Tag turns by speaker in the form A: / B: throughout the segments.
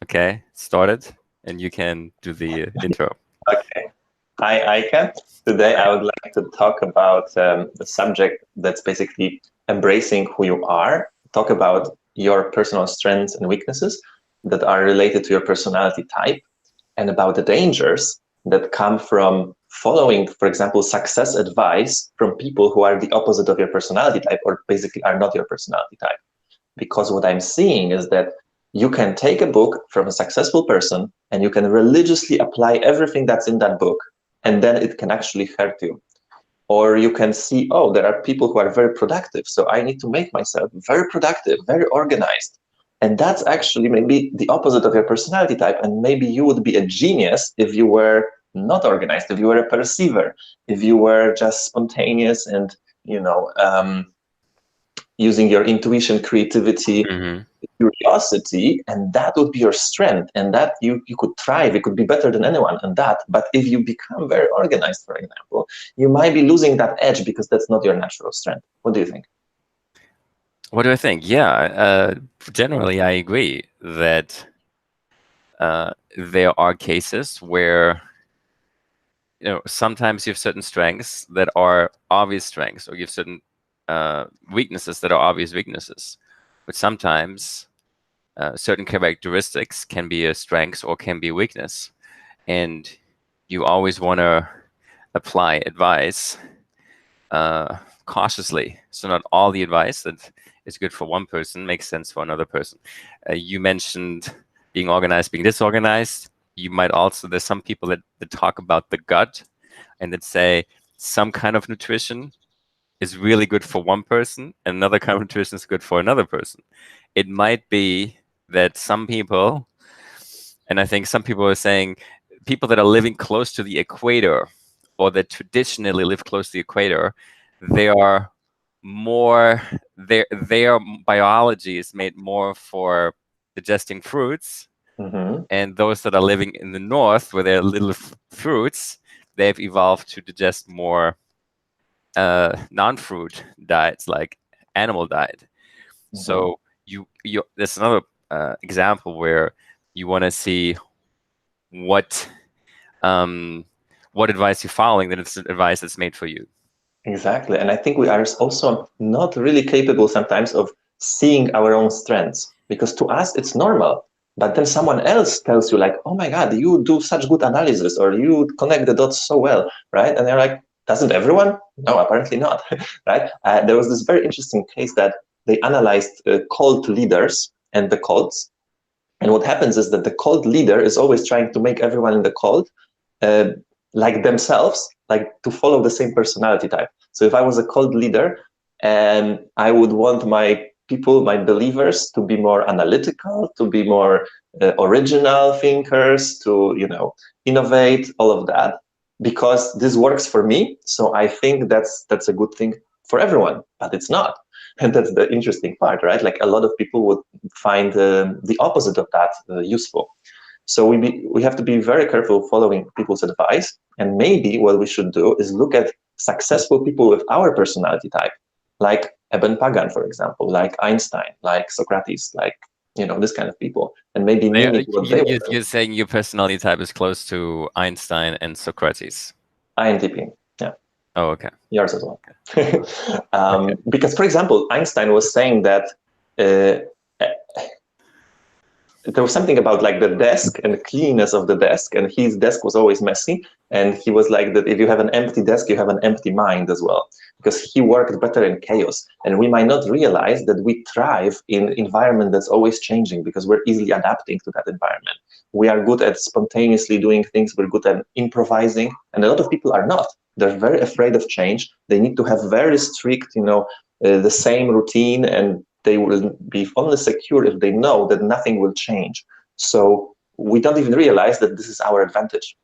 A: Okay, started, and you can do the intro.
B: Okay. Hi, Ika. Today
A: Hi.
B: I would like to talk about a subject that's basically embracing who you are, talk about your personal strengths and weaknesses that are related to your personality type, and about the dangers that come from following, for example, success advice from people who are the opposite of your personality type or basically are not your personality type. Because what I'm seeing is that you can take a book from a successful person and you can religiously apply everything that's in that book, and then it can actually hurt you. Or you can see, oh, there are people who are very productive, so I need to make myself very productive, very organized. And that's actually maybe the opposite of your personality type. And maybe you would be a genius if you were not organized, if you were a perceiver, if you were just spontaneous and, using your intuition, creativity,
A: Hmm.
B: curiosity, and that would be your strength, and that you could thrive. It could be better than anyone in that. But if you become very organized, for example, you might be losing that edge because that's not your natural strength. What do you think?
A: What do I think? Yeah, generally I agree that there are cases where sometimes you have certain strengths that are obvious strengths, or you have certain weaknesses that are obvious weaknesses. But sometimes certain characteristics can be a strength or can be a weakness, and you always want to apply advice cautiously. So not all the advice that is good for one person makes sense for another person. You mentioned being organized, being disorganized. You might also, there's some people that talk about the gut and that say some kind of nutrition is really good for one person and another kind of nutrition is good for another person. It might be that some people, and I think some people are saying people that are living close to the equator or that traditionally live close to the equator, they are more, their biology is made more for digesting fruits.
B: Mm-hmm.
A: And those that are living in the north, where there are little fruits, they've evolved to digest more non-fruit diets, like animal diet.
B: Mm-hmm.
A: So you there's another example where you want to see what um, what advice you're following, then it's advice that's made for you.
B: Exactly. And I think we are also not really capable sometimes of seeing our own strengths because to us it's normal. But then someone else tells you, like, oh my God, you do such good analysis or you connect the dots so well, right? And they're like, doesn't everyone? No, apparently not, right? There was this very interesting case that they analyzed cult leaders and the cults. And what happens is that the cult leader is always trying to make everyone in the cult uh, like themselves, like to follow the same personality type. So if I was a cult leader and I would want my people, my believers, to be more analytical, to be more original thinkers, to innovate, all of that, because this works for me. So I think that's a good thing for everyone, but it's not. And that's the interesting part, right? Like a lot of people would find the opposite of that useful. So we have to be very careful following people's advice. And maybe what we should do is look at successful people with our personality type, like Eben Pagan, for example, like Einstein, like Socrates, like this kind of people, and maybe mimic what they were doing.
A: You're saying your personality type is close to Einstein and Socrates.
B: INTP, yeah,
A: Oh, okay.
B: yours as well.
A: Okay.
B: Because, for example, Einstein was saying that uh, there was something about like the desk and the cleanness of the desk, and his desk was always messy, and he was like that if you have an empty desk you have an empty mind as well, because he worked better in chaos. And we might not realize that we thrive in environment that's always changing because we're easily adapting to that environment. We are good at spontaneously doing things, we're good at improvising, and a lot of people are not. They're very afraid of change. They need to have very strict the same routine, and they will be only secure if they know that nothing will change. So we don't even realize that this is our advantage.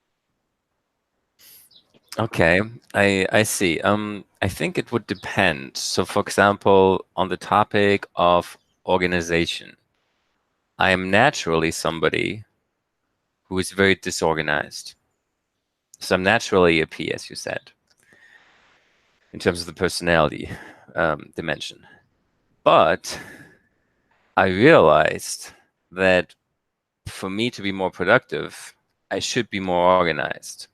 A: Okay, I see. I think it would depend. So, for example, on the topic of organization, I am naturally somebody who is very disorganized. So I'm naturally a P, as you said, in terms of the personality dimension. But I realized that for me to be more productive, I should be more organized,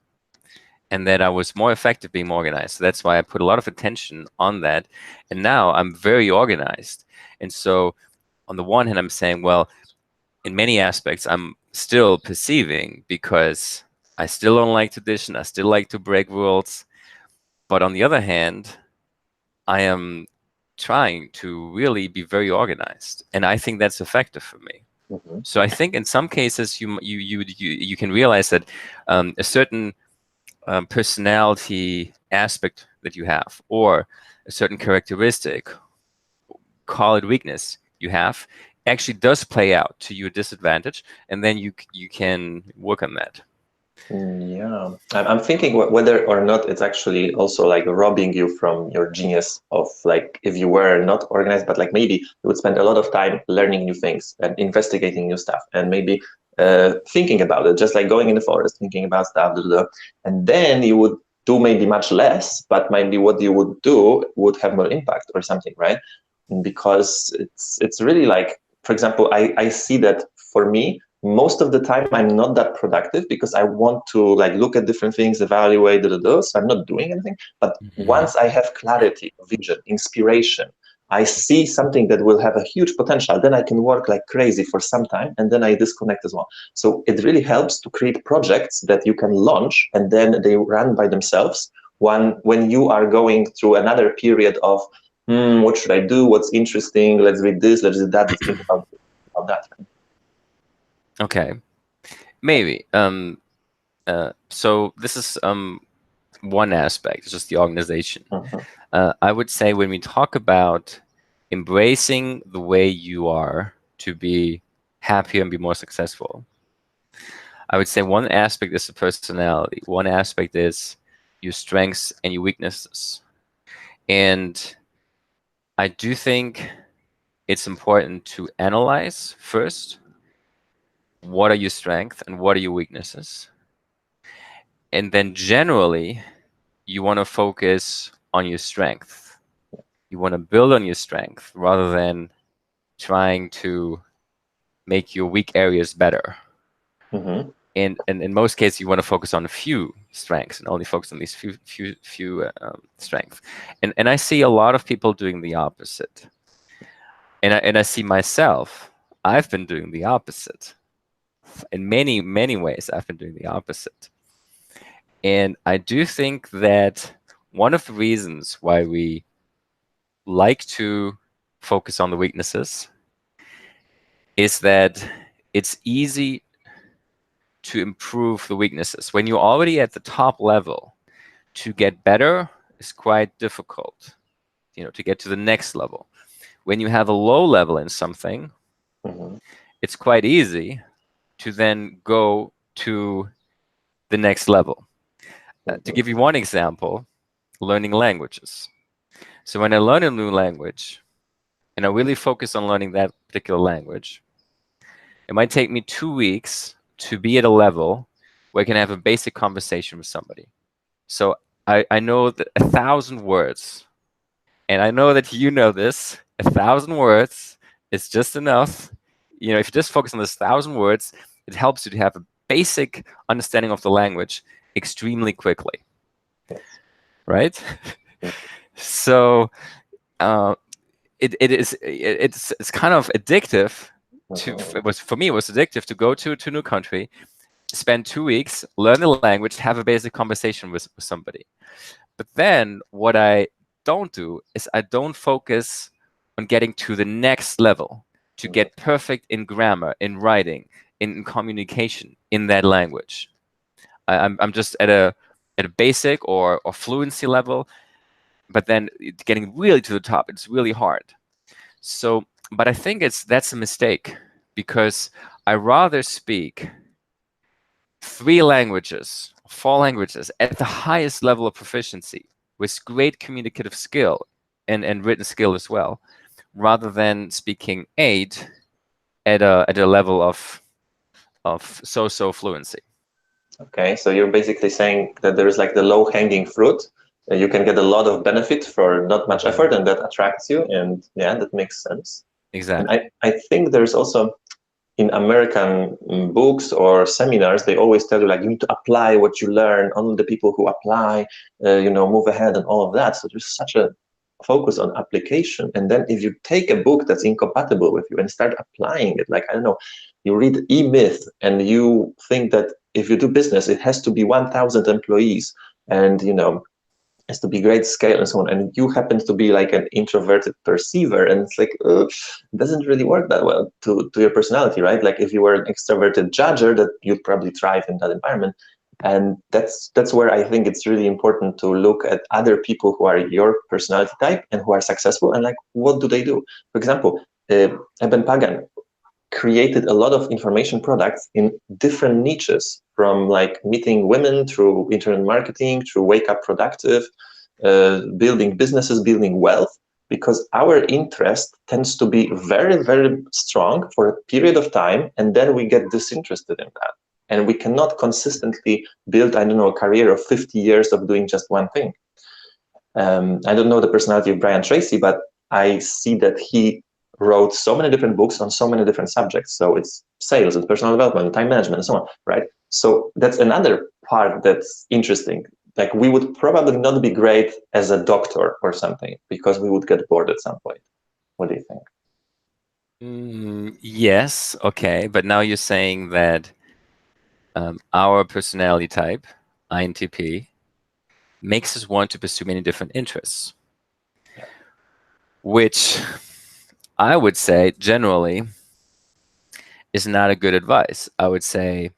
A: and that I was more effective being more organized. So that's why I put a lot of attention on that. And now I'm very organized. And so on the one hand, I'm saying, well, in many aspects, I'm still perceiving, because I still don't like tradition. I still like to break rules. But on the other hand, I am trying to really be very organized. And I think that's effective for me.
B: Mhm.
A: So I think in some cases you can realize that a certain personality aspect that you have, or a certain characteristic, call it weakness, you have, actually does play out to your disadvantage, and then you can work on that.
B: Yeah, I'm thinking whether or not it's actually also like robbing you from your genius of like if you were not organized, but like maybe you would spend a lot of time learning new things and investigating new stuff and maybe thinking about it, just like going in the forest, thinking about stuff, blah, blah, blah. And then you would do maybe much less, but maybe what you would do would have more impact or something, right? Because it's really like, for example, I see that for me, most of the time I'm not that productive because I want to like look at different things, evaluate, so I'm not doing anything. But
A: Mm-hmm.
B: once I have clarity, vision, inspiration, I see something that will have a huge potential, then I can work like crazy for some time and then I disconnect as well. So it really helps to create projects that you can launch and then they run by themselves when you are going through another period of what should I do? What's interesting? Let's read this, let's read that, let's think about that.
A: Okay, maybe. So this is one aspect, just the organization.
B: Mhm.
A: I would say when we talk about embracing the way you are to be happier and be more successful, I would say one aspect is the personality. One aspect is your strengths and your weaknesses. And I do think it's important to analyze first, what are your strengths and what are your weaknesses? And then generally, you want to focus on your strength. You want to build on your strength rather than trying to make your weak areas better.
B: Mm-hmm.
A: And in most cases, you want to focus on a few strengths and only focus on these few strengths. And I see a lot of people doing the opposite. And I see myself, I've been doing the opposite. In many ways, I've been doing the opposite. And I do think that one of the reasons why we like to focus on the weaknesses is that it's easy to improve the weaknesses. When you're already at the top level, to get better is quite difficult, to get to the next level. When you have a low level in something,
B: Mm-hmm.
A: it's quite easy to then go to the next level. To give you one example, learning languages. So when I learn a new language, and I really focus on learning that particular language, it might take me 2 weeks to be at a level where I can have a basic conversation with somebody. So I know that 1,000 words, and I know that you know this, 1,000 words is just enough. If you just focus on this 1,000 words, it helps you to have a basic understanding of the language extremely quickly,
B: Yes.
A: right?
B: Mm-hmm.
A: So it's kind of addictive to, for me, it was addictive to go to a new country, spend 2 weeks, learn the language, have a basic conversation with somebody. But then what I don't do is I don't focus on getting to the next level, to get perfect in grammar, in writing, in communication in that language. I'm just at a basic or fluency level, but then getting really to the top, it's really hard. So, but I think that's a mistake, because I rather speak 3 languages, 4 languages at the highest level of proficiency with great communicative skill and written skill as well, rather than speaking 8 at a level of so fluency.
B: Okay, so you're basically saying that there is like the low-hanging fruit. You can get a lot of benefit for not much
A: Mm-hmm.
B: effort, and that attracts you. And yeah, that makes sense. And
A: Exactly.
B: I think there's also in American books or seminars, they always tell you like you need to apply what you learn. Only the people who apply, move ahead and all of that. So there's such a focus on application. And then if you take a book that's incompatible with you and start applying it, like I don't know, you read E-Myth and you think that if you do business, it has to be 1,000 employees and has to be great scale and so on, and you happen to be like an introverted perceiver, and it's like it doesn't really work that well to your personality, right? Like if you were an extroverted judger, that you'd probably thrive in that environment. And that's where I think it's really important to look at other people who are your personality type and who are successful, and like what do they do. For example, Eben Pagan created a lot of information products in different niches, from like meeting women through internet marketing, through Wake Up Productive, building businesses, building wealth, because our interest tends to be very, very strong for a period of time, and then we get disinterested in that. And we cannot consistently build, I don't know, a career of 50 years of doing just one thing. I don't know the personality of Brian Tracy, but I see that he wrote so many different books on so many different subjects. So it's sales and personal development, time management, and so on, right? So that's another part that's interesting. Like we would probably not be great as a doctor or something because we would get bored at some point. What do you think?
A: Yes, okay, but now you're saying that our personality type, INTP, makes us want to pursue many different interests, which I would say generally is not a good advice. I would say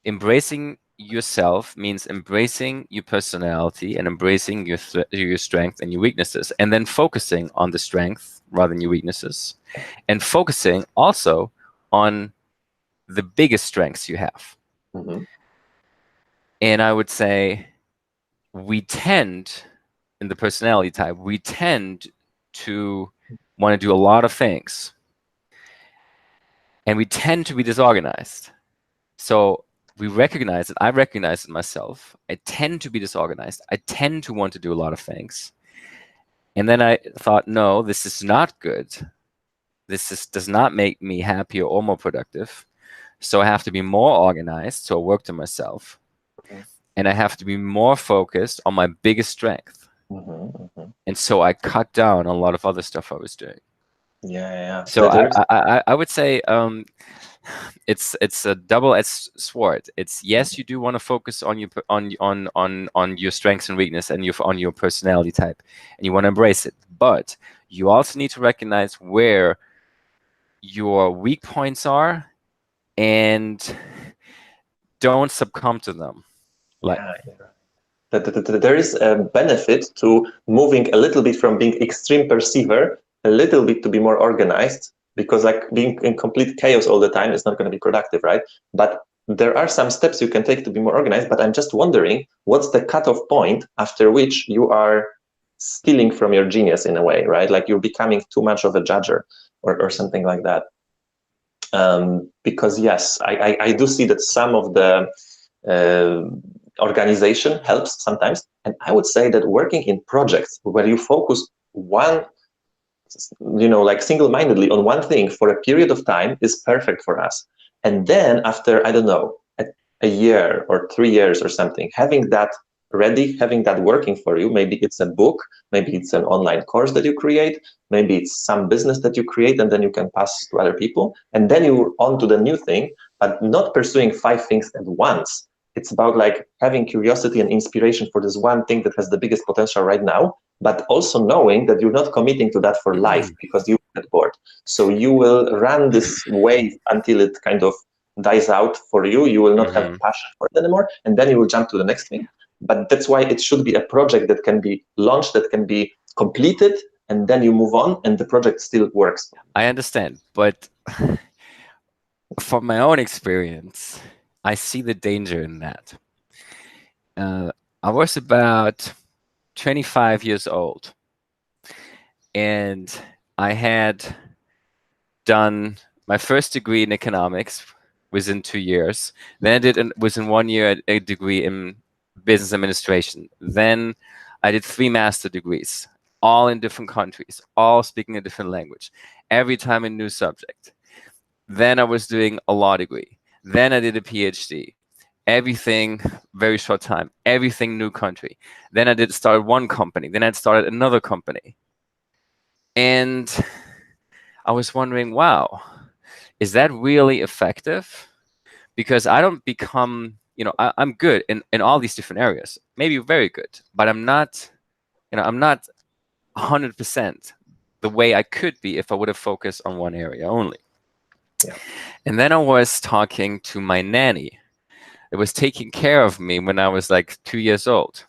A: embracing yourself means embracing your personality and embracing your strength and your weaknesses, and then focusing on the strength rather than your weaknesses, and focusing also on the biggest strengths you have.
B: Mm-hmm.
A: And I would say we tend, in the personality type, we tend to want to do a lot of things, and we tend to be disorganized. So we recognize it. I recognize it myself. I tend to be disorganized. I tend to want to do a lot of things. And then I thought, no, this is not good. Does not make me happier or more productive. So I have to be more organized. So I work to myself.
B: Mm-hmm.
A: And I have to be more focused on my biggest strength.
B: Mm-hmm. Mm-hmm.
A: And so I cut down on a lot of other stuff I was doing.
B: Yeah.
A: So I would say it's a double-edged sword. It's yes, you do want to focus on your strengths and weakness and on your personality type, and you want to embrace it. But you also need to recognize where your weak points are, and don't succumb to them. Like,
B: there is a benefit to moving a little bit from being extreme perceiver a little bit to be more organized, because like being in complete chaos all the time is not going to be productive, right? But there are some steps you can take to be more organized. But I'm just wondering, what's the cutoff point after which you are stealing from your genius in a way, right? Like you're becoming too much of a judger or something like that. Because yes, I do see that some of the organization helps sometimes, and I would say that working in projects where you focus like single-mindedly on one thing for a period of time is perfect for us. And then after, I don't know, a year or 3 years or something, having that ready, having that working for you, maybe it's a book, maybe it's an online course that you create, maybe it's some business that you create and then you can pass to other people, and then you're on to the new thing, but not pursuing 5 things at once. It's about like having curiosity and inspiration for this one thing that has the biggest potential right now, but also knowing that you're not committing to that for life because you get bored. So you will run this wave until it kind of dies out for you. You will not have passion for it anymore, and then you will jump to the next thing. But that's why it should be a project that can be launched, that can be completed, and then you move on, and the project still works.
A: I understand, but from my own experience, I see the danger in that. I was about 25 years old, and I had done my first degree in economics within 2 years. Then I did within 1 year a degree in business administration. Then I did 3 master degrees, all in different countries, all speaking a different language. every time a new subject. Then I was doing a law degree. Then I did a PhD. Everything very short time. Everything new country. Then I did start one company. Then I started another company. And I was wondering, wow, is that really effective? Because I don't become, I'm good in all these different areas, maybe very good, but I'm not 100% the way I could be if I would have focused on one area only.
B: Yeah.
A: And then I was talking to my nanny. It was taking care of me when I was like 2 years old.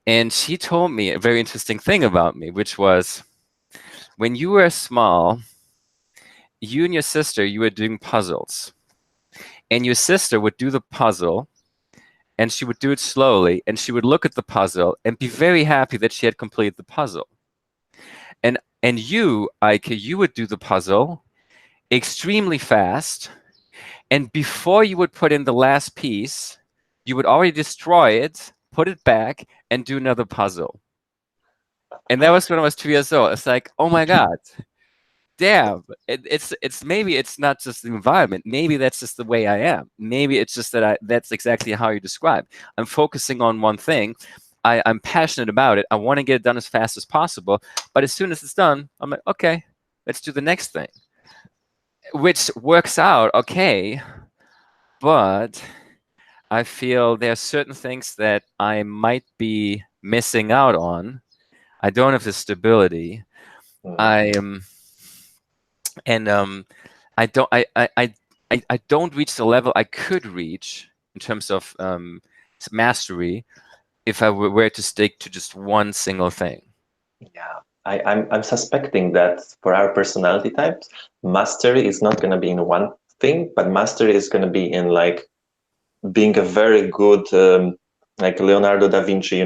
A: And she told me a very interesting thing about me, which was when you were small, you and your sister, you were doing puzzles. And your sister would do the puzzle and she would do it slowly and she would look at the puzzle and be very happy that she had completed the puzzle. And you, Ike, you would do the puzzle extremely fast, and before you would put in the last piece, you would already destroy it, put it back, and do another puzzle. And that was when I was 2 years old. It's like, oh my God, damn. It's maybe it's not just the environment. Maybe that's just the way I am. Maybe it's just that that's exactly how you describe. I'm focusing on one thing. I'm passionate about it. I want to get it done as fast as possible. But as soon as it's done, I'm like, okay, let's do the next thing. Which works out okay, but I feel there are certain things that I might be missing out on. I don't have the stability. I am, and I don't reach the level I could reach in terms of mastery if I were to stick to just one single thing.
B: Yeah, I'm suspecting that for our personality types, mastery is not going to be in one thing, but mastery is going to be in like being a very good, like Leonardo da Vinci,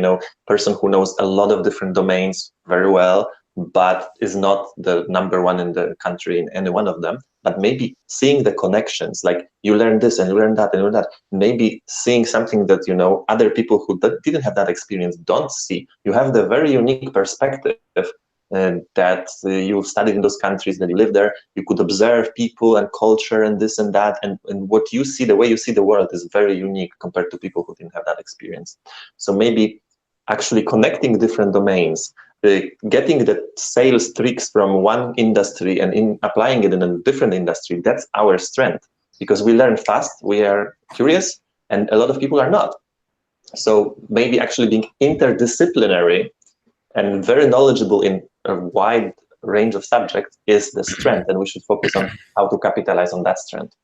B: person who knows a lot of different domains very well, but is not the number one in the country in any one of them. But maybe seeing the connections, like you learn this and you learn that and you learn that, maybe seeing something that, other people who didn't have that experience don't see. You have the very unique perspective that you studied in those countries, that you live there, you could observe people and culture and this and that, and what you see, the way you see the world is very unique compared to people who didn't have that experience. So maybe actually connecting different domains, getting the sales tricks from one industry and applying it in a different industry, that's our strength, because we learn fast, we are curious, and a lot of people are not. So maybe actually being interdisciplinary and very knowledgeable in a wide range of subjects is the strength, and we should focus on how to capitalize on that strength.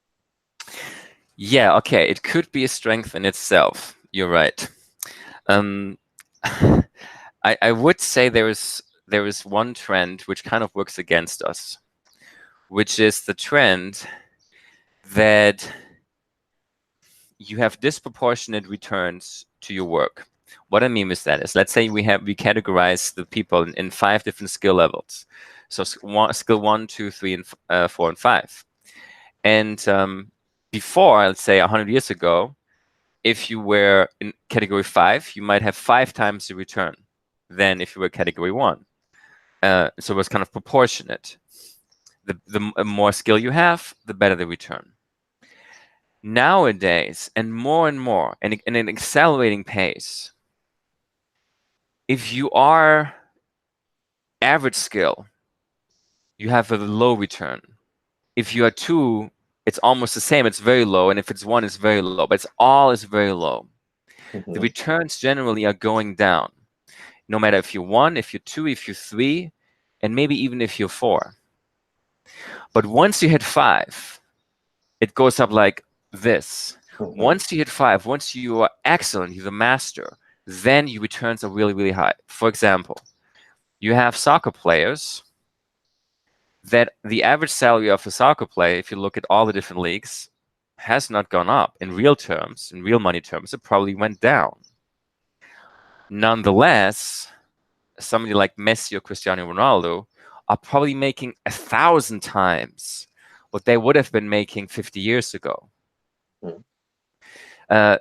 A: Yeah, okay, it could be a strength in itself. You're right. I would say there is one trend which kind of works against us, which is the trend that you have disproportionate returns to your work. What I mean with that is, let's say we categorize the people in 5 different skill levels. So skill 1, 2, 3, and 4, and 5. And before, let's say 100 years ago, if you were in category 5, you might have 5 times the return than if you were category 1. So it was kind of proportionate. The more skill you have, the better the return. Nowadays, and more, and in an accelerating pace, if you are average skill, you have a low return. If you are 2, it's almost the same. It's very low. And if it's 1, it's very low. But it's very low. The returns generally are going down, no matter if you're 1, if you're 2, if you're 3, and maybe even if you're 4. But once you hit 5, it goes up like this. Once you hit 5, once you are excellent, you're the master, then your returns are really, really high. For example, you have soccer players that the average salary of a soccer player, if you look at all the different leagues, has not gone up. In real terms, in real money terms, it probably went down. Nonetheless, somebody like Messi or Cristiano Ronaldo are probably making 1,000 times what they would have been making 50 years ago.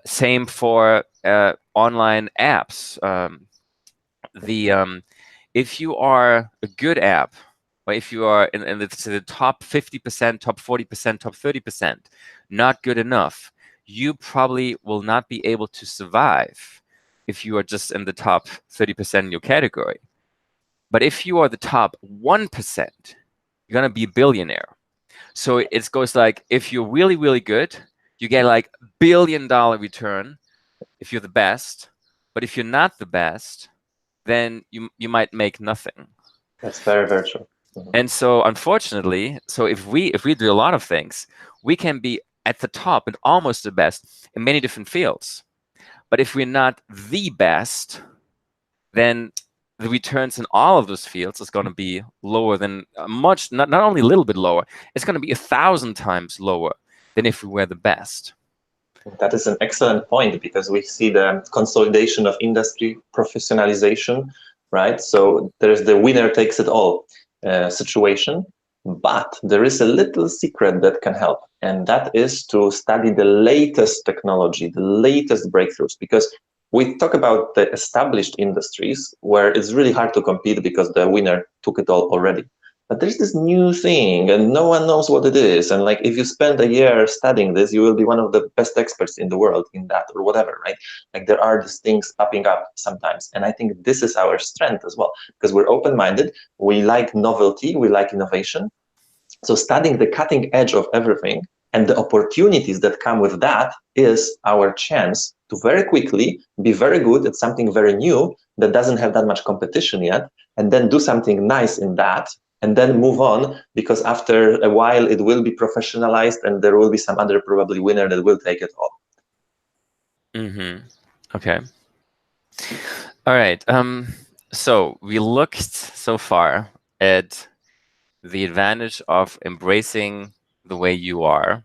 A: Same for online apps. If you are a good app, or if you are in the top 50%, top 40%, top 30%, not good enough, you probably will not be able to survive if you are just in the top 30% in your category. But if you are the top 1%, you're going to be a billionaire. So it goes like, if you're really, really good, you get like $1 billion return if you're the best. But if you're not the best, then you might make nothing.
B: That's very, very true.
A: And so unfortunately, so if we do a lot of things, we can be at the top and almost the best in many different fields. But if we're not the best, then the returns in all of those fields is going to be lower than not only a little bit lower, it's going to be 1,000 times lower than if we were the best.
B: That is an excellent point, because we see the consolidation of industry, professionalization, right? So there's the winner takes it all situation, but there is a little secret that can help, and that is to study the latest technology, the latest breakthroughs, because we talk about the established industries where it's really hard to compete because the winner took it all already. But there's this new thing and no one knows what it is. And like, if you spend a year studying this, you will be one of the best experts in the world in that or whatever, right? Like, there are these things popping up sometimes. And I think this is our strength as well, because we're open-minded. We like novelty. We like innovation. So studying the cutting edge of everything and the opportunities that come with that is our chance to very quickly be very good at something very new that doesn't have that much competition yet, and then do something nice in that, and then move on, because after a while it will be professionalized and there will be some other probably winner that will take it all.
A: Okay. All right. So we looked so far at the advantage of embracing the way you are,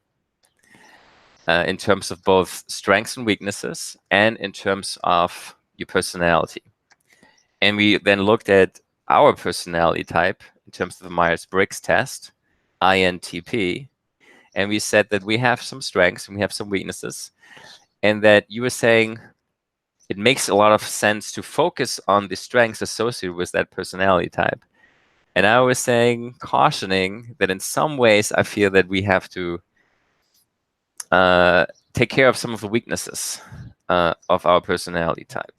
A: in terms of both strengths and weaknesses, and in terms of your personality. And we then looked at our personality type in terms of the Myers-Briggs test, INTP, and we said that we have some strengths and we have some weaknesses, and that you were saying it makes a lot of sense to focus on the strengths associated with that personality type. And I was saying, cautioning, that in some ways I feel that we have to take care of some of the weaknesses of our personality type.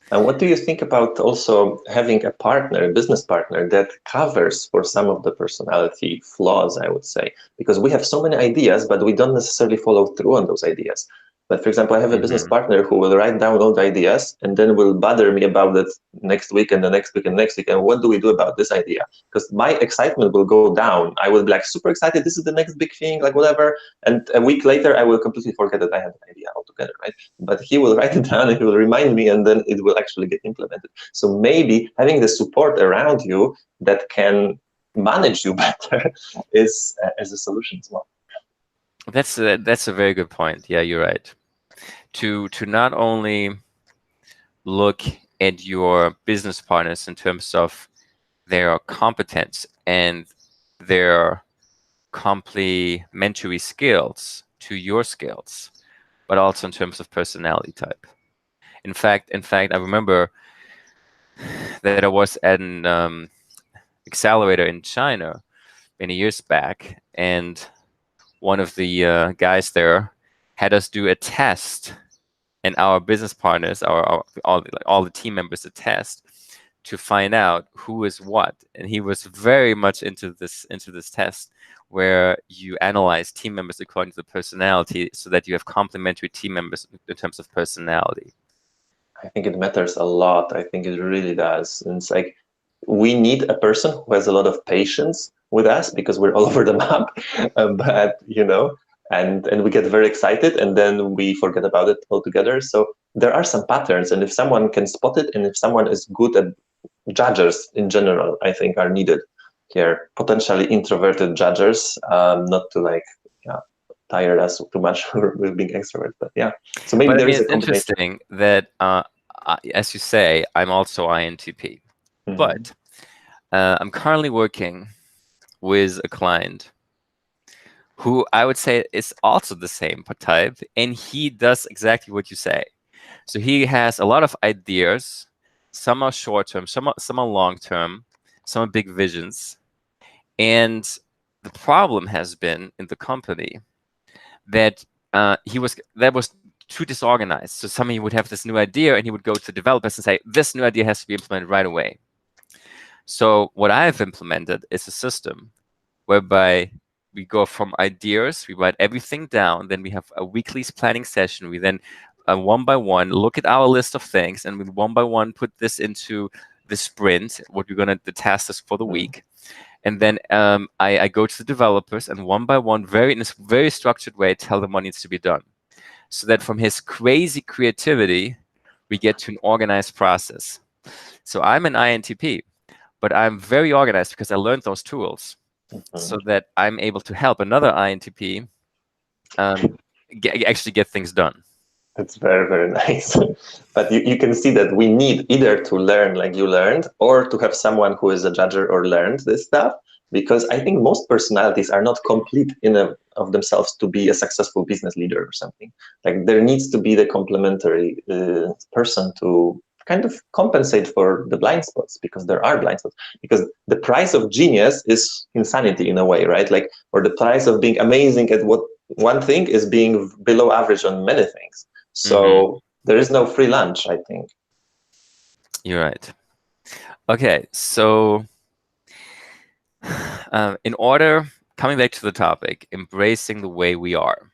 B: And what do you think about also having a partner, a business partner, that covers for some of the personality flaws, I would say? Because we have so many ideas, but we don't necessarily follow through on those ideas. But for example, I have a business partner who will write down all the ideas and then will bother me about it next week and the next week and next week. And what do we do about this idea? Because my excitement will go down. I will be like super excited. This is the next big thing, like whatever. And a week later, I will completely forget that I had an idea altogether, right? But he will write it down and he will remind me, and then it will actually get implemented. So maybe having the support around you that can manage you better is as a solution as well.
A: That's a very good point. Yeah, you're right. To not only look at your business partners in terms of their competence and their complementary skills to your skills, but also in terms of personality type. In fact, I remember that I was at an accelerator in China many years back, and one of the guys there had us do a test, and our business partners, all the team members, a test to find out who is what. And he was very much into this test, where you analyze team members according to the personality, so that you have complementary team members in terms of personality.
B: I think it matters a lot. I think it really does. And it's like, we need a person who has a lot of patience with us, because we're all over the map. But and we get very excited and then we forget about it altogether. So there are some patterns, and if someone can spot it, and if someone is good at judges in general, I think are needed here. Potentially introverted judges, not to tire us too much with being extrovert, but yeah. So maybe there is a combination.
A: It's interesting that, as you say, I'm also INTP, but I'm currently working with a client who I would say is also the same type, and he does exactly what you say. So he has a lot of ideas. Some are short term, some are long term, some are big visions, And the problem has been in the company that that was too disorganized. So somebody would have this new idea and he would go to developers and say, this new idea has to be implemented right away. So what I have implemented is a system whereby we go from ideas, we write everything down, then we have a weekly planning session. We then one by one look at our list of things, and we one by one put this into the sprint, what we're gonna the task is for the week. And then I go to the developers and one by one, in a very structured way, tell them what needs to be done. So that from his crazy creativity, we get to an organized process. So I'm an INTP, but I'm very organized because I learned those tools so that I'm able to help another INTP actually get things done.
B: That's very, very nice. But you can see that we need either to learn like you learned or to have someone who is a judger or learned this stuff. Because I think most personalities are not complete of themselves to be a successful business leader or something. Like there needs to be the complementary person to kind of compensate for the blind spots, because there are blind spots. Because the price of genius is insanity in a way, right? Like, or the price of being amazing at what one thing is being below average on many things. So there is no free lunch, I think.
A: You're right. Okay, so coming back to the topic, embracing the way we are.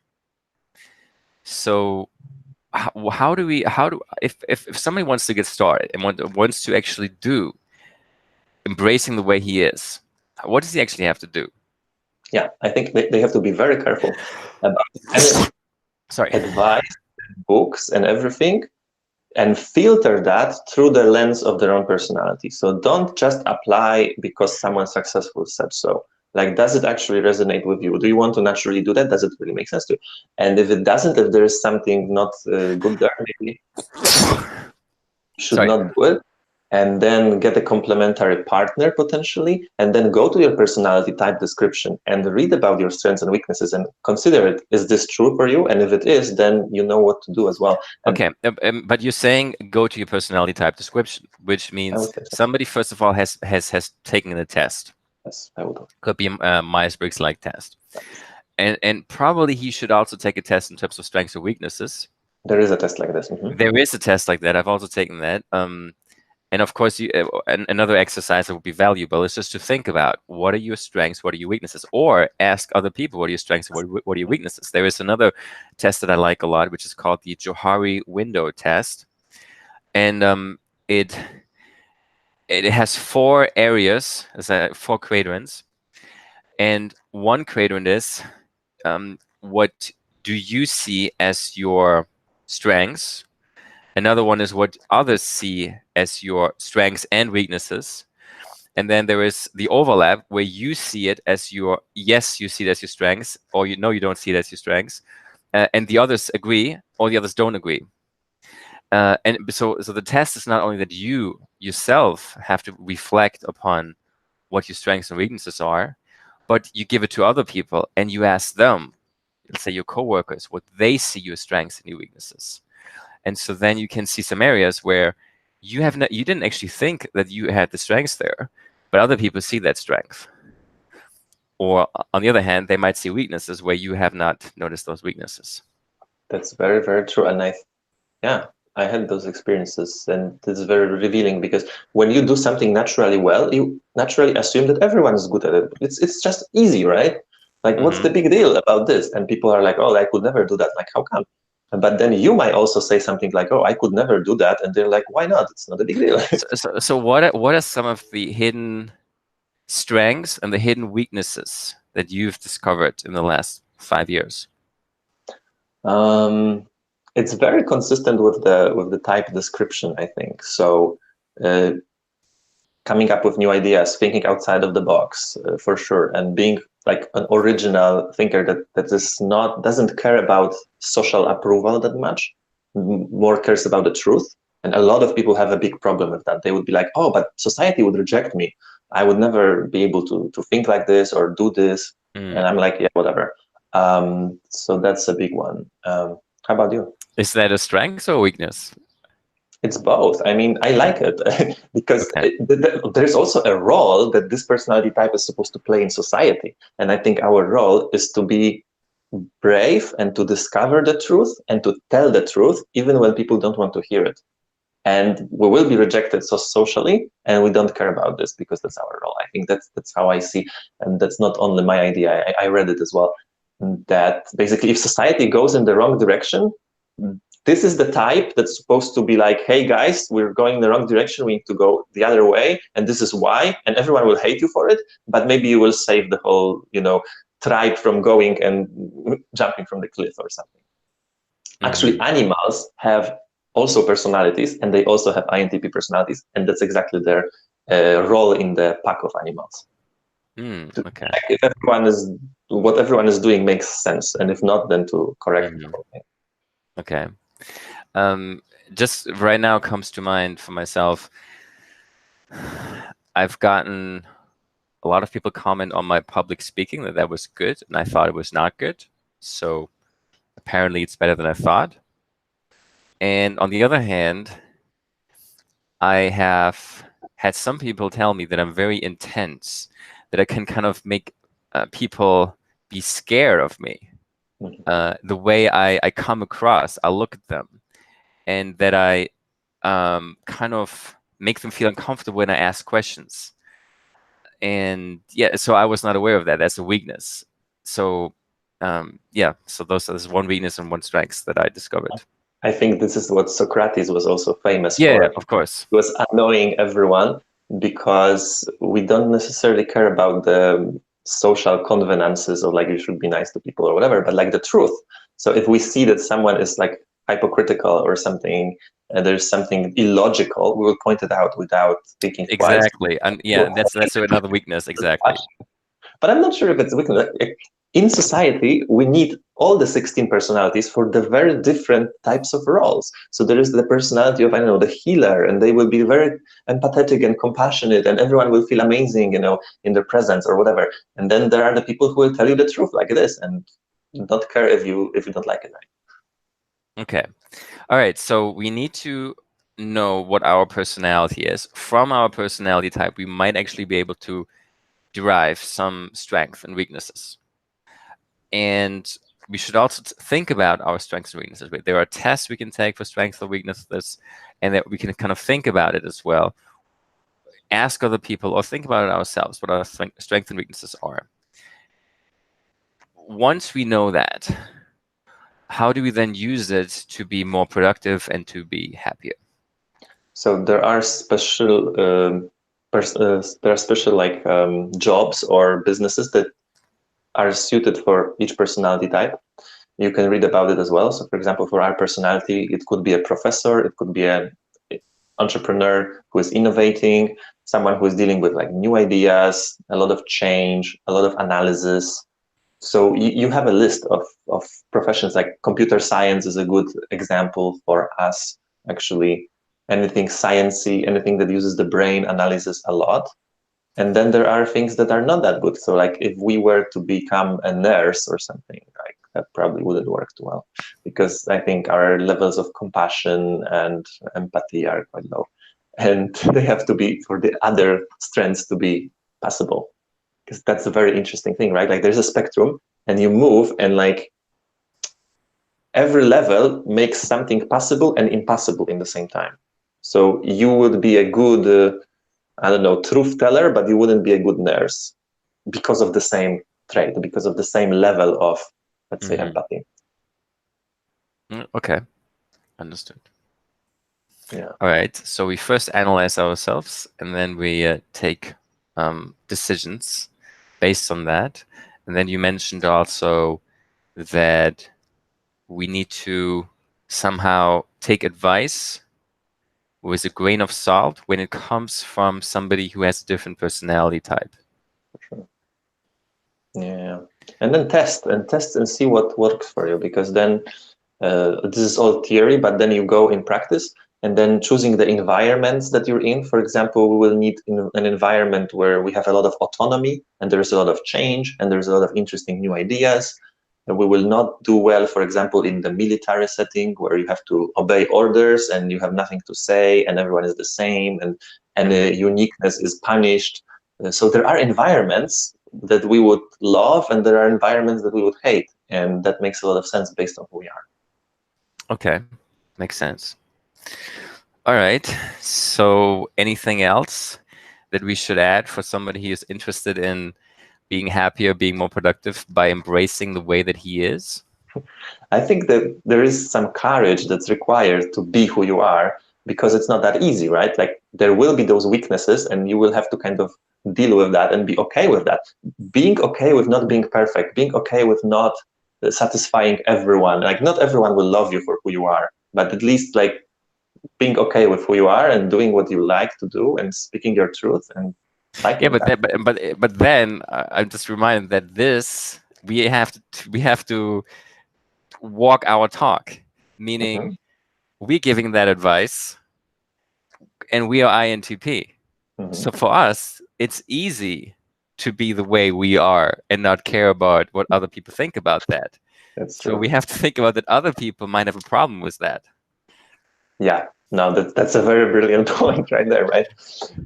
A: So if somebody wants to get started and wants to actually do embracing the way he is, what does he actually have to do?
B: Yeah, I think they have to be very careful about advice, books, and everything, and filter that through the lens of their own personality. So don't just apply because someone successful said so. Like, does it actually resonate with you? Do you want to naturally do that? Does it really make sense to you? And if it doesn't, if there is something not good there, maybe you should not do it. And then get a complementary partner potentially, and then go to your personality type description and read about your strengths and weaknesses and consider it. Is this true for you? And if it is, then you know what to do as well. And
A: okay, but you're saying go to your personality type description, which means somebody first of all has taken the test.
B: Yes, I would.
A: Could be a Myers-Briggs-like test, and probably he should also take a test in terms of strengths or weaknesses.
B: There is a test like this.
A: There is a test like that. I've also taken that. And of course, another exercise that would be valuable is just to think about what are your strengths, what are your weaknesses, or ask other people what are your strengths and what are your weaknesses. There is another test that I like a lot, which is called the Johari window test, and it has 4 areas, 4 quadrants, and one quadrant is what do you see as your strengths. Another one is what others see as your strengths and weaknesses. And then there is the overlap where you see it as you see it as your strengths, or you don't see it as your strengths. And the others agree, or the others don't agree. And so the test is not only that you yourself have to reflect upon what your strengths and weaknesses are, but you give it to other people and you ask them, let's say your coworkers, what they see your strengths and your weaknesses. And so then you can see some areas where you didn't actually think that you had the strengths there, but other people see that strength. Or on the other hand, they might see weaknesses where you have not noticed those weaknesses.
B: That's very, very true. And I had those experiences, and it's very revealing, because when you do something naturally well, you naturally assume that everyone is good at it. It's just easy, right? Like, what's the big deal about this? And people are like, oh, I could never do that. Like, how come? But then you might also say something like, oh, I could never do that. And they're like, why not? It's not a big deal.
A: So what are some of the hidden strengths and the hidden weaknesses that you've discovered in the last 5 years?
B: It's very consistent with the type description, I think. So coming up with new ideas, thinking outside of the box, for sure, and being like an original thinker that doesn't care about social approval that much, more cares about the truth. And a lot of people have a big problem with that. They would be like, oh, but society would reject me. I would never be able to think like this or do this. And I'm like, yeah, whatever. So that's a big one. How about you?
A: Is that a strength or a weakness?
B: It's both. I mean, I like it because
A: Okay.
B: there's also a role that this personality type is supposed to play in society. And I think our role is to be brave and to discover the truth and to tell the truth, even when people don't want to hear it. And we will be rejected socially, and we don't care about this because that's our role. I think that's how I see, and that's not only my idea. I read it as well. That basically, if society goes in the wrong direction, this is the type that's supposed to be like, hey guys, we're going in the wrong direction. We need to go the other way, and this is why. And everyone will hate you for it, but maybe you will save the whole, tribe from going and jumping from the cliff or something. Actually, animals have also personalities, and they also have INTP personalities, and that's exactly their role in the pack of animals.
A: Okay.
B: Like if what everyone is doing makes sense, and if not, then to correct the whole thing.
A: Okay. Just right now comes to mind for myself. I've gotten a lot of people comment on my public speaking that was good, and I thought it was not good. So apparently it's better than I thought. And on the other hand, I have had some people tell me that I'm very intense, that I can kind of make people be scared of me. The way I come across, I look at them, and that I kind of make them feel uncomfortable when I ask questions. And yeah, so I was not aware of that. That's a weakness. So yeah, so there's one weakness and one strength that I discovered.
B: I think this is what Socrates was also famous
A: Yeah,
B: for.
A: of course.
B: He was annoying everyone because we don't necessarily care about the social convenances of like you should be nice to people or whatever, but like the truth. So if we see that someone is like hypocritical or something, and there's something illogical, we will point it out without thinking twice.
A: Exactly. And yeah, that's another weakness. Exactly.
B: But I'm not sure if it's weakness. In society, we need all the 16 personalities for the very different types of roles. So there is the personality of, I don't know, the healer, and they will be very empathetic and compassionate, and everyone will feel amazing, in their presence or whatever. And then there are the people who will tell you the truth like this and not care if you don't like it. Right?
A: Okay. All right. So we need to know what our personality is. From our personality type, we might actually be able to derive some strengths and weaknesses. And we should also think about our strengths and weaknesses. There are tests we can take for strengths or weaknesses, and that we can kind of think about it as well. Ask other people or think about it ourselves, what our strengths and weaknesses are. Once we know that, how do we then use it to be more productive and to be happier?
B: So there are special like jobs or businesses that are suited for each personality type. You can read about it as well. So for example, for our personality, it could be a professor, it could be an entrepreneur who is innovating, someone who is dealing with like new ideas, a lot of change, a lot of analysis. So you have a list of professions. Like computer science is a good example for us, actually. Anything sciencey, anything that uses the brain analysis a lot. And then there are things that are not that good. So like if we were to become a nurse or something, like that probably wouldn't work too well, because I think our levels of compassion and empathy are quite low. And they have to be, for the other strengths to be passable. Because that's a very interesting thing, right? Like there's a spectrum and you move, and like every level makes something possible and impossible in the same time. So you would be a good I don't know, truth teller, but you wouldn't be a good nurse because of the same trait, because of the same level of, let's say, empathy.
A: Okay, understood.
B: Yeah.
A: All right, so we first analyze ourselves, and then we take decisions based on that. And then you mentioned also that we need to somehow take advice with a grain of salt when it comes from somebody who has a different personality type.
B: For sure. Yeah. And then test and see what works for you, because then this is all theory, but then you go in practice, and then choosing the environments that you're in. For example, we will need an environment where we have a lot of autonomy and there's a lot of change and there's a lot of interesting new ideas. We will not do well, for example, in the military setting where you have to obey orders and you have nothing to say and everyone is the same, and uniqueness is punished. So there are environments that we would love and there are environments that we would hate. And that makes a lot of sense based on who we are.
A: Okay, makes sense. All right. So anything else that we should add for somebody who is interested in being happier, being more productive by embracing the way that he is?
B: I think that there is some courage that's required to be who you are, because it's not that easy, right? Like there will be those weaknesses and you will have to kind of deal with that and be okay with that. Being okay with not being perfect, being okay with not satisfying everyone. Like not everyone will love you for who you are, but at least like being okay with who you are and doing what you like to do and speaking your truth and liking
A: Yeah,
B: that.
A: but then I'm just reminded that this we have to walk our talk, meaning we're giving that advice and we are INTP. So for us, it's easy to be the way we are and not care about what other people think about that.
B: That's
A: So
B: true.
A: we have to think about that other people might have a problem with that.
B: Yeah, no, that's a very brilliant point right there, right?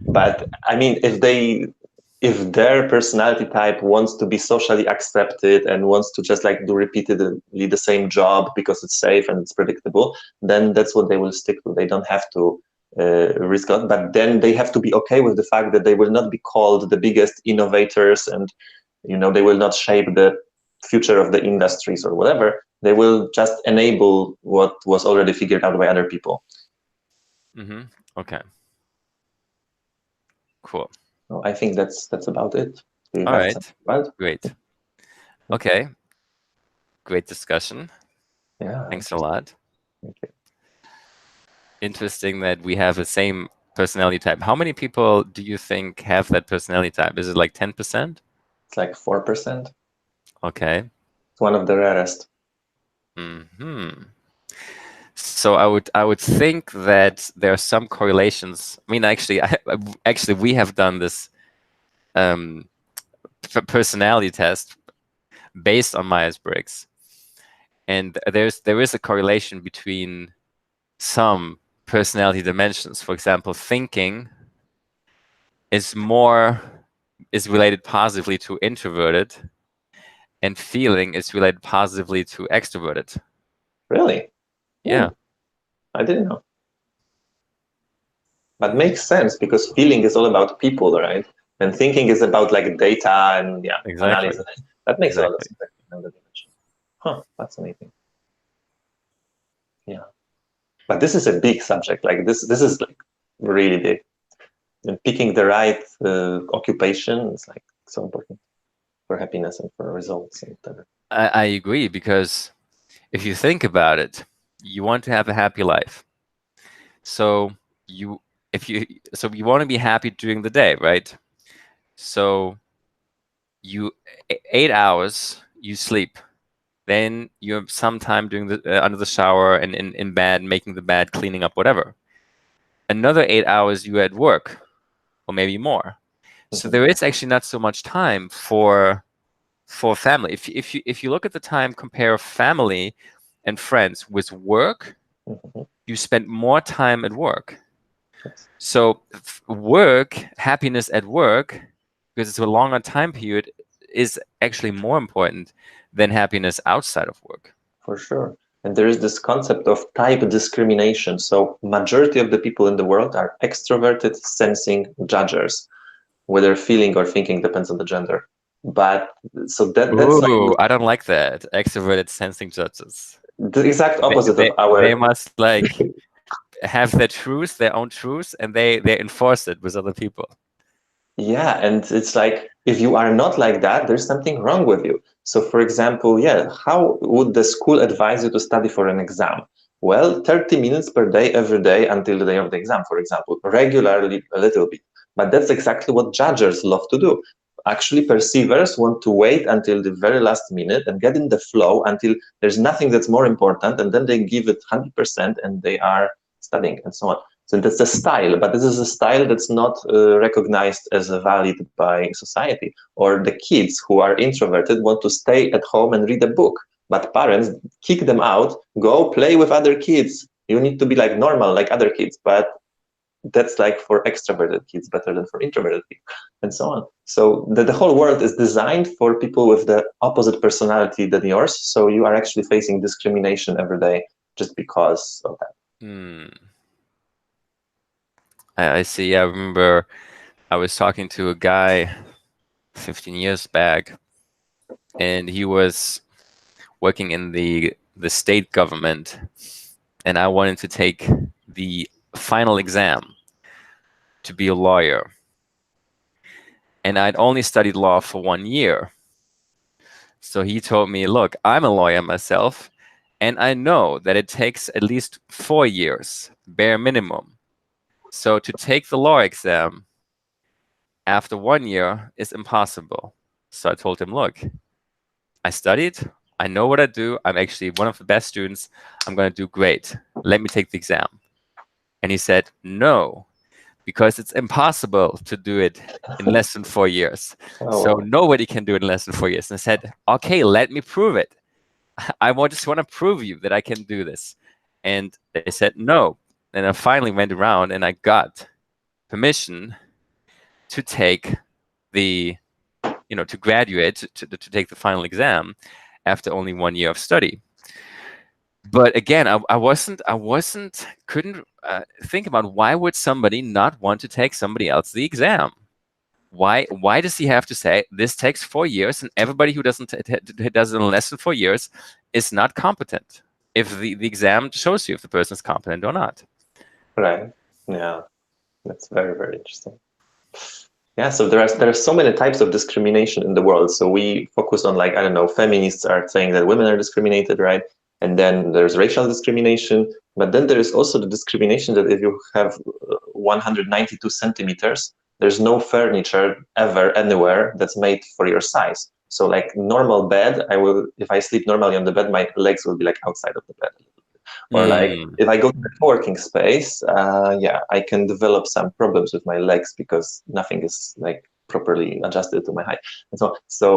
B: But I mean, if their personality type wants to be socially accepted and wants to just like do repeatedly the same job because it's safe and it's predictable, then that's what they will stick to. They don't have to risk a lot, but then they have to be okay with the fact that they will not be called the biggest innovators, and they will not shape the future of the industries or whatever. They will just enable what was already figured out by other people.
A: Okay. Cool.
B: So I think that's about it. Do you
A: All
B: have
A: right.
B: something to add?
A: Great. Okay. Great discussion.
B: Yeah.
A: Thanks a lot.
B: Thank you.
A: Interesting that we have the same personality type. How many people do you think have that personality type? Is it like 10%?
B: It's like 4%.
A: Okay.
B: It's one of the rarest.
A: So I would think that there are some correlations. I mean, actually, we have done this personality test based on Myers-Briggs, and there is a correlation between some personality dimensions. For example, thinking is related positively to introverted, and feeling is related positively to extroverted.
B: Really?
A: Yeah.
B: I didn't know. But makes sense because feeling is all about people, right? And thinking is about like data and
A: Exactly.
B: analysis. That makes a lot of sense. Huh, fascinating. Yeah. But this is a big subject. Like this is like really big. And picking the right occupation is like so important for happiness and for results and whatever.
A: I agree, because if you think about it, you want to have a happy life. So you want to be happy during the day, right? So 8 hours you sleep, then you have some time doing the under the shower and in bed, making the bed, cleaning up, whatever. Another 8 hours you at work, or maybe more. So there is actually not so much time for family. If you look at the time, compare family and friends with work, you spend more time at work.
B: Yes.
A: So work, happiness at work, because it's a longer time period, is actually more important than happiness outside of work.
B: For sure. And there is this concept of type discrimination. So majority of the people in the world are extroverted, sensing judgers, whether feeling or thinking depends on the gender. But so that's
A: Ooh,
B: like
A: I don't like that. Extroverted sensing judges.
B: the exact opposite of
A: They
B: our.
A: must like have their own truths, and they enforce it with other people.
B: Yeah, and it's like if you are not like that, there's something wrong with you. So, for example, how would the school advise you to study for an exam? Well, 30 minutes per day, every day until the day of the exam, for example, regularly a little bit. But that's exactly what judges love to do. Actually, perceivers want to wait until the very last minute and get in the flow until there's nothing that's more important, and then they give it 100% and they are studying and so on. So that's a style, but this is a style that's not recognized as valid by society. Or the kids who are introverted want to stay at home and read a book, but parents kick them out, go play with other kids. You need to be like normal, like other kids. But that's like for extroverted kids better than for introverted kids, and so on. So the whole world is designed for people with the opposite personality than yours. So you are actually facing discrimination every day just because of that.
A: I see. I remember I was talking to a guy 15 years back, and he was working in the state government, and I wanted to take the final exam to be a lawyer. And I'd only studied law for 1 year. So he told me, look, I'm a lawyer myself, and I know that it takes at least 4 years, bare minimum. So to take the law exam after 1 year is impossible. So I told him, look, I studied, I know what I do, I'm actually one of the best students, I'm going to do great. Let me take the exam. And he said, no, because it's impossible to do it in less than 4 years.
B: Oh,
A: So
B: wow.
A: nobody can do it in less than 4 years. And I said, okay, let me prove it. I just want to prove you that I can do this. And they said no. And I finally went around and I got permission to take the, to graduate, to take the final exam after only 1 year of study. But again, couldn't think about why would somebody not want to take somebody else the exam? Why does he have to say this takes 4 years and everybody who does it in less than 4 years is not competent? If the exam shows you if the person is competent or not.
B: Right. Yeah. That's very, very interesting. Yeah, so there are so many types of discrimination in the world. So we focus on, like, I don't know, feminists are saying that women are discriminated, right? And then there's racial discrimination, but then there is also the discrimination that if you have 192 centimeters, there's no furniture ever anywhere that's made for your size. So like normal bed, if I sleep normally on the bed, my legs will be like outside of the bed. Or like if I go to the co-working space, yeah, I can develop some problems with my legs because nothing is like properly adjusted to my height. And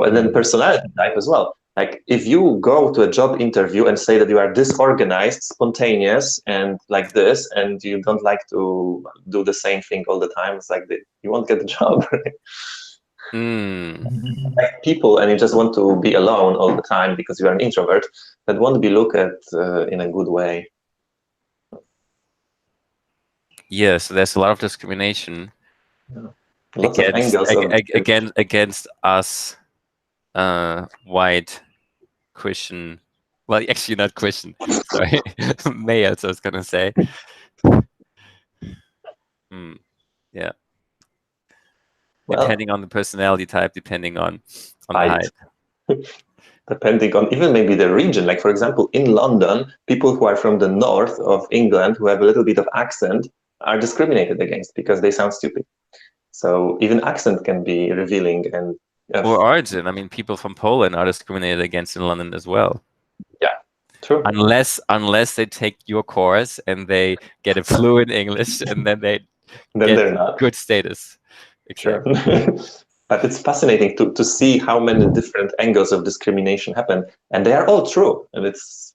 B: and then personality type as well. Like if you go to a job interview and say that you are disorganized, spontaneous, and like this, and you don't like to do the same thing all the time, it's like you won't get the job. Right? Like people, and you just want to be alone all the time because you are an introvert, that won't be looked at in a good way.
A: Yeah, so there's a lot of discrimination
B: Lots of angles
A: against us white Christian, well, actually not Christian, sorry, males, I was gonna say. Yeah. Well, depending on the personality type, depending on the height.
B: Depending on even maybe the region. Like, for example, in London, people who are from the north of England who have a little bit of accent are discriminated against because they sound stupid. So even accent can be revealing. And
A: or origin. I mean, people from Poland are discriminated against in London as well.
B: Yeah, true.
A: Unless they take your course and they get a fluent English and then
B: they're not
A: good status. Exactly.
B: Sure. But it's fascinating to see how many different angles of discrimination happen, and they are all true. And it's